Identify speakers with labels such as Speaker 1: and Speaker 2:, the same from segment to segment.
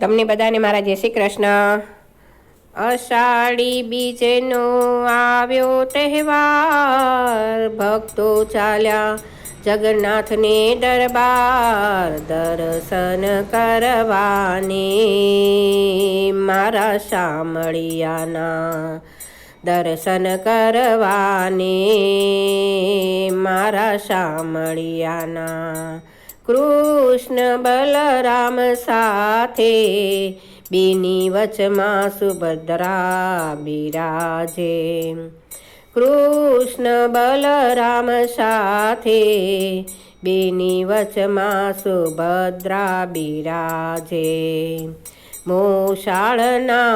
Speaker 1: તમને બધાને મારા જય શ્રી કૃષ્ણ। અષાઢી બીજનો આવ્યો તહેવાર, ભક્તો ચાલ્યા જગન્નાથને દરબાર, દર્શન કરવાને મારા શામળિયાના, દર્શન કરવાને મારા શામળિયાના। કૃષ્ણ બલરામ સાથે બેની વચમાં સુભદ્રા બિરાજે, કૃષ્ણ બલરામ સાથે બેની વચમાં સુભદ્રા બિરાજે। મોશાળના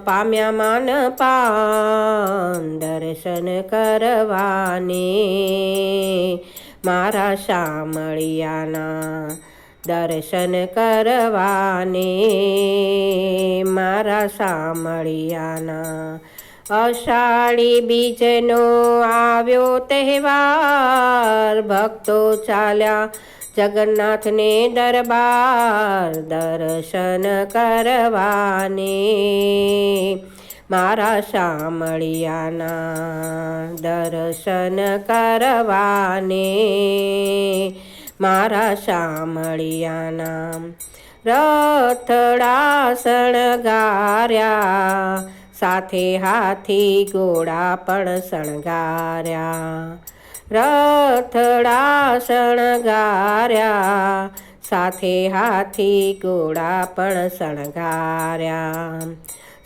Speaker 1: પામ્યા માનપાન, દર્શન કરવાને મારા શામળિયાના, દર્શન કરવાને મારા શામળિયાના। અષાઢી બીજનો આવ્યો તહેવાર, ભક્તો ચાલ્યા જગન્નાથને દરબાર, દર્શન કરવાને મારા શામળિયાના, દર્શન કરવાને મારા શામળિયાના। રથડા શણગાર્યા, સાથે હાથી ઘોડા પણ શણગાર્યા, રથડા શણગાર્યા, સાથે હાથી ઘોડા પણ શણગાર્યા।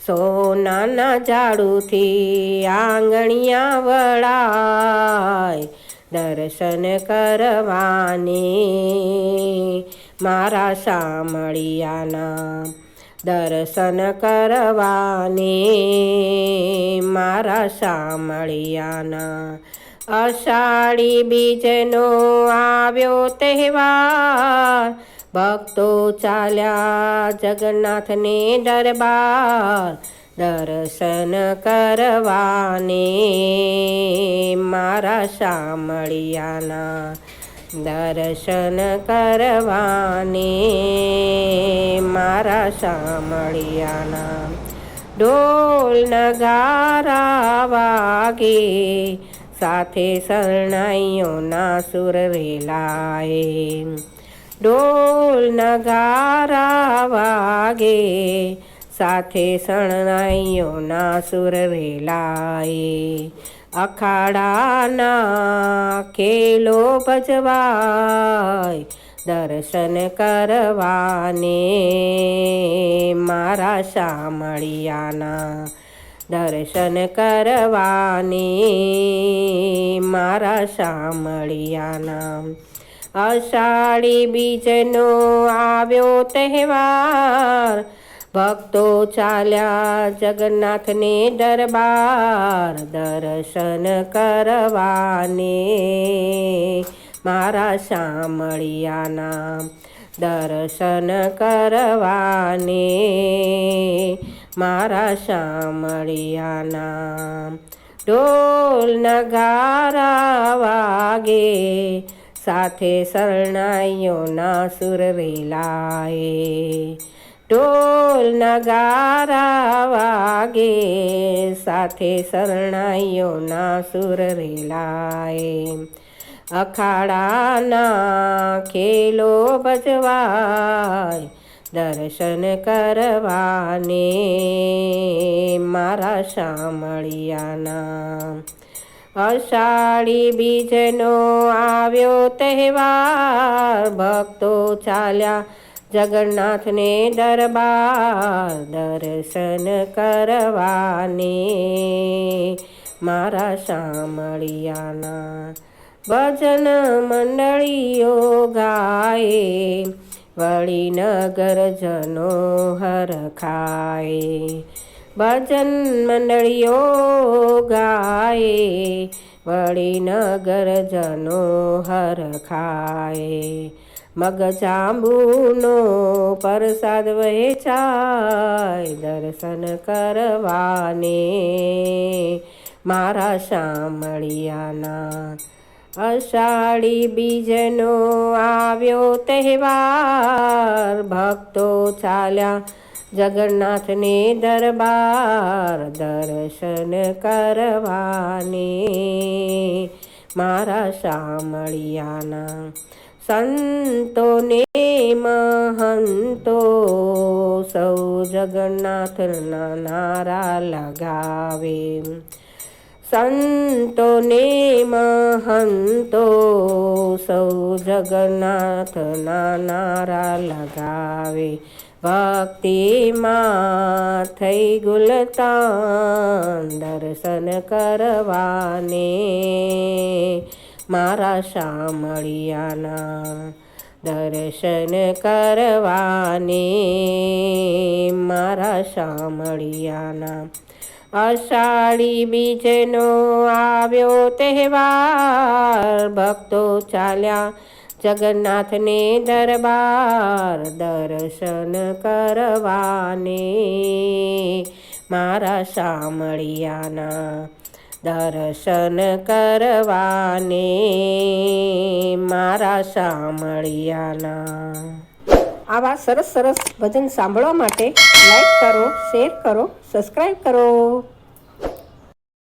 Speaker 1: સોનાના ઝાડુથી આંગણિયા વળાય, દર્શન કરવાને મારા શામળિયાના, દર્શન કરવાને મારા શામળિયાના। અષાઢી બીજનો આવ્યો તહેવાર, ભક્તો ચાલ્યા જગન્નાથને દરબાર, દર્શન કરવાને મારા શામળિયાના, દર્શન કરવાને મારા શામળિયાના। ઢોલ નગારા વાગે, સાથે શરણાઈઓના સુર રેલાય, ઢોલ નગારા વાગે, સાથે શરણાઈઓના સુર રેલાય। અખાડાના ખેલો ભજવાય, દર્શન કરવાને મારા શામળિયાના, દર્શન કરવાને મારા શામળિયાના। અષાઢી બીજનો આવ્યો તહેવાર, ભક્તો ચાલ્યા જગન્નાથને દરબાર, દર્શન કરવાને મારા શામળિયાના, દર્શન કરવાને મારા શામળિયાના। ઢોલ નગારા વાગે, સાથે શરણાઈઓના સુર રેલાય, ઢોલ નગારા વાગે, સાથે શરણાઈઓના સુર રેલાય। અખાડાના ખેલો ભજવાય, દર્શન કરવાને મારા શામળિયાના। અષાઢી બીજનો આવ્યો તહેવાર, ભક્તો ચાલ્યા જગન્નાથને દરબાર, દર્શન કરવાને મારા શામળિયાના। ભજન મંડળીઓ ગાય, વળી નગરજનો હરખાય, ભજન મંડળીઓ ગાય, વળી નગરજનો હરખાય। મગજાંબુનો પ્રસાદ વહેંચાય, દર્શન કરવાને મારા શામળિયાના, અષાઢી બીજનો આવ્યો તહેવાર, ભક્તો ચાલ્યા જગન્નાથને દરબાર, દર્શન કરવાને મારા શામળિયાના. સંતોને મહંતો સૌ જગન્નાથના નારા લગાવે, સંતોને મહંતો સૌ જગન્નાથના નારા લગાવે. ભક્તિમાં થઈ ગુલતાન, દર્શન કરવાને મારા શામળિયાના, દર્શન કરવાને મારા શામળિયાના. અષાઢી બીજનો આવ્યો તહેવાર, ભક્તો ચાલ્યા જગન્નાથને દરબાર, દર્શન કરવાને મારા શામળિયાના, દર્શન કરવાને મારા શામળિયાના. આવા સરસ સરસ ભજન સાંભળવા માટે લાઈક કરો, શેર કરો, સબસ્ક્રાઈબ કરો.